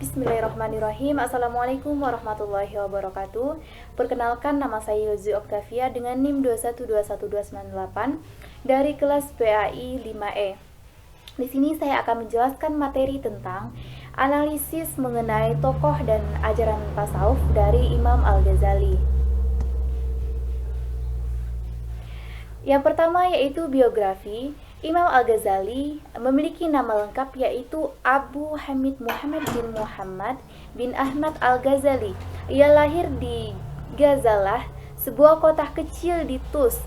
Bismillahirrahmanirrahim. Assalamualaikum warahmatullahi wabarakatuh. Perkenalkan, nama saya Yozi Oktavia dengan NIM 2121298 dari kelas PAI 5E. Di sini saya akan menjelaskan materi tentang analisis mengenai tokoh dan ajaran tasawuf dari Imam Al-Ghazali. Yang pertama yaitu biografi. Imam Al-Ghazali memiliki nama lengkap yaitu Abu Hamid Muhammad bin Muhammad bin Ahmad Al-Ghazali. Ia lahir di Ghazalah, sebuah kota kecil di Tus,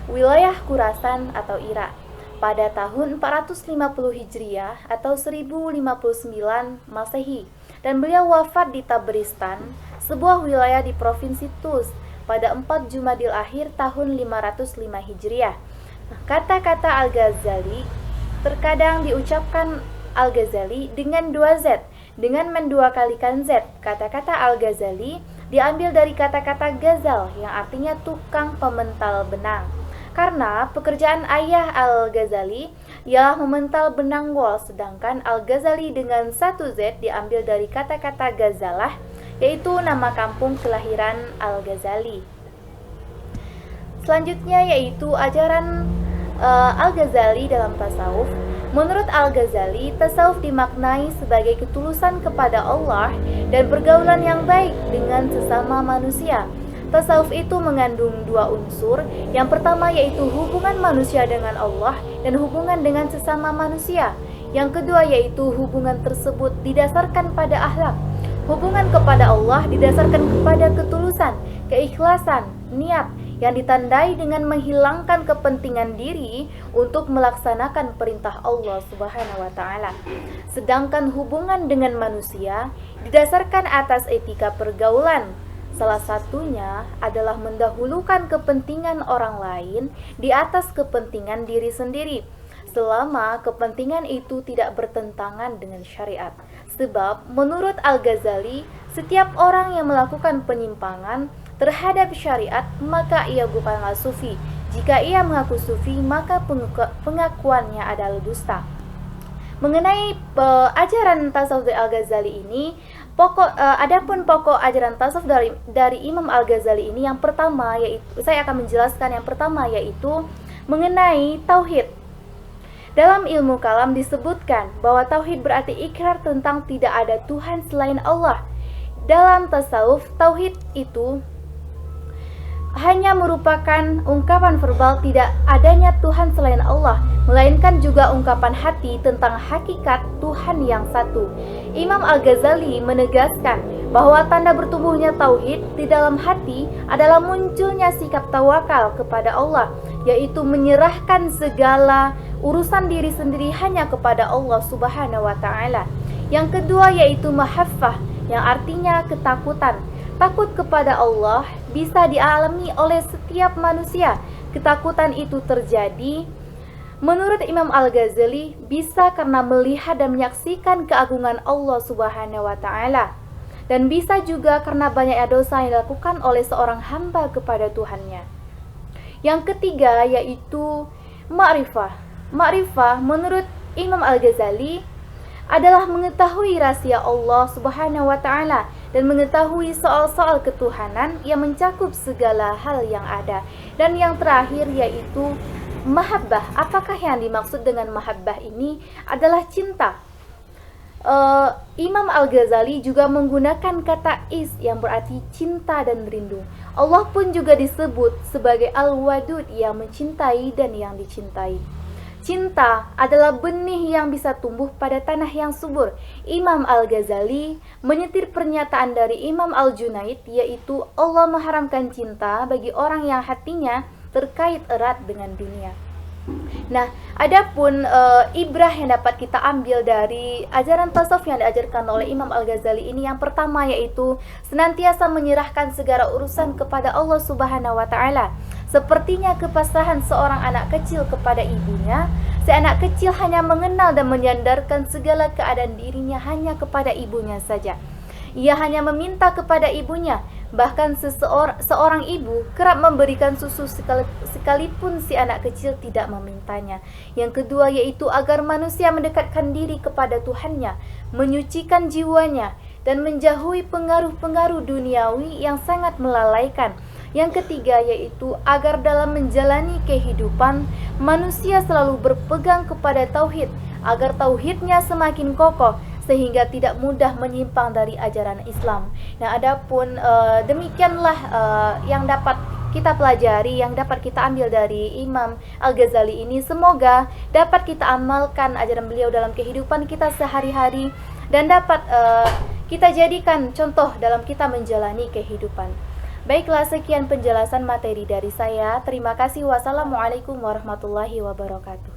wilayah Khurasan atau Irak, pada tahun 450 Hijriah atau 1059 Masehi, dan beliau wafat di Taberistan, sebuah wilayah di Provinsi Tus, pada 4 Jumadil Akhir tahun 505 Hijriah. Kata-kata Al-Ghazali terkadang diucapkan Al-Ghazali dengan 2 Z, dengan menduakalikan Z. Kata-kata Al-Ghazali diambil dari kata-kata Ghazal yang artinya tukang pemental benang. Karena pekerjaan ayah Al-Ghazali ialah memental benang wol, sedangkan Al-Ghazali dengan 1 Z diambil dari kata-kata Ghazalah, yaitu nama kampung kelahiran Al-Ghazali. Selanjutnya yaitu ajaran Al-Ghazali dalam tasawuf. Menurut Al-Ghazali, tasawuf dimaknai sebagai ketulusan kepada Allah dan pergaulan yang baik dengan sesama manusia. Tasawuf itu mengandung 2 unsur. Yang pertama yaitu hubungan manusia dengan Allah dan hubungan dengan sesama manusia. Yang kedua yaitu hubungan tersebut didasarkan pada akhlak. Hubungan kepada Allah didasarkan kepada ketulusan, keikhlasan, niat yang ditandai dengan menghilangkan kepentingan diri untuk melaksanakan perintah Allah Subhanahu wa taala. Sedangkan hubungan dengan manusia didasarkan atas etika pergaulan. Salah satunya adalah mendahulukan kepentingan orang lain di atas kepentingan diri sendiri, selama kepentingan itu tidak bertentangan dengan syariat. Sebab menurut Al-Ghazali, setiap orang yang melakukan penyimpangan terhadap syariat, maka ia bukanlah sufi. Jika ia mengaku sufi, maka pengakuannya adalah dusta. Mengenai ajaran tasawuf dari Al-Ghazali ini, adapun pokok ajaran tasawuf dari Imam Al-Ghazali ini, yang pertama yaitu, saya akan menjelaskan yang pertama yaitu mengenai tauhid. Dalam ilmu kalam disebutkan bahwa tauhid berarti ikrar tentang tidak ada Tuhan selain Allah. Dalam tasawuf, tauhid itu hanya merupakan ungkapan verbal tidak adanya Tuhan selain Allah, melainkan juga ungkapan hati tentang hakikat Tuhan yang satu. Imam Al-Ghazali menegaskan bahwa tanda bertumbuhnya tauhid di dalam hati adalah munculnya sikap tawakal kepada Allah, yaitu menyerahkan segala urusan diri sendiri hanya kepada Allah Subhanahu wa taala. Yang kedua yaitu mahabbah, yang artinya ketakutan. Takut kepada Allah bisa dialami oleh setiap manusia. Ketakutan itu terjadi menurut Imam Al-Ghazali bisa karena melihat dan menyaksikan keagungan Allah Subhanahu wa taala, dan bisa juga karena banyaknya dosa yang dilakukan oleh seorang hamba kepada Tuhannya. Yang ketiga yaitu ma'rifah. Ma'rifah menurut Imam Al-Ghazali adalah mengetahui rahasia Allah Subhanahu wa taala dan mengetahui soal-soal ketuhanan yang mencakup segala hal yang ada. Dan yang terakhir yaitu mahabbah. Apakah yang dimaksud dengan mahabbah ini adalah cinta? Imam Al-Ghazali juga menggunakan kata is yang berarti cinta dan rindu. Allah pun juga disebut sebagai Al-Wadud, yang mencintai dan yang dicintai. Cinta adalah benih yang bisa tumbuh pada tanah yang subur. Imam Al-Ghazali menyetir pernyataan dari Imam Al-Junaid, yaitu Allah mengharamkan cinta bagi orang yang hatinya terkait erat dengan dunia. Nah, adapun ibrah yang dapat kita ambil dari ajaran tasawuf yang diajarkan oleh Imam Al-Ghazali ini, yang pertama yaitu senantiasa menyerahkan segala urusan kepada Allah Subhanahu wa taala. Sepertinya kepasrahan seorang anak kecil kepada ibunya. Si anak kecil hanya mengenal dan menyandarkan segala keadaan dirinya hanya kepada ibunya saja. Ia hanya meminta kepada ibunya. Bahkan seorang ibu kerap memberikan susu sekalipun si anak kecil tidak memintanya. Yang kedua yaitu agar manusia mendekatkan diri kepada Tuhannya, menyucikan jiwanya, dan menjauhi pengaruh-pengaruh duniawi yang sangat melalaikan. Yang ketiga yaitu agar dalam menjalani kehidupan manusia selalu berpegang kepada tauhid, agar tauhidnya semakin kokoh sehingga tidak mudah menyimpang dari ajaran Islam. Nah, adapun demikianlah yang dapat kita pelajari, yang dapat kita ambil dari Imam Al-Ghazali ini. Semoga dapat kita amalkan ajaran beliau dalam kehidupan kita sehari-hari dan dapat kita jadikan contoh dalam kita menjalani kehidupan. Baiklah, sekian penjelasan materi dari saya. Terima kasih. Wassalamualaikum warahmatullahi wabarakatuh.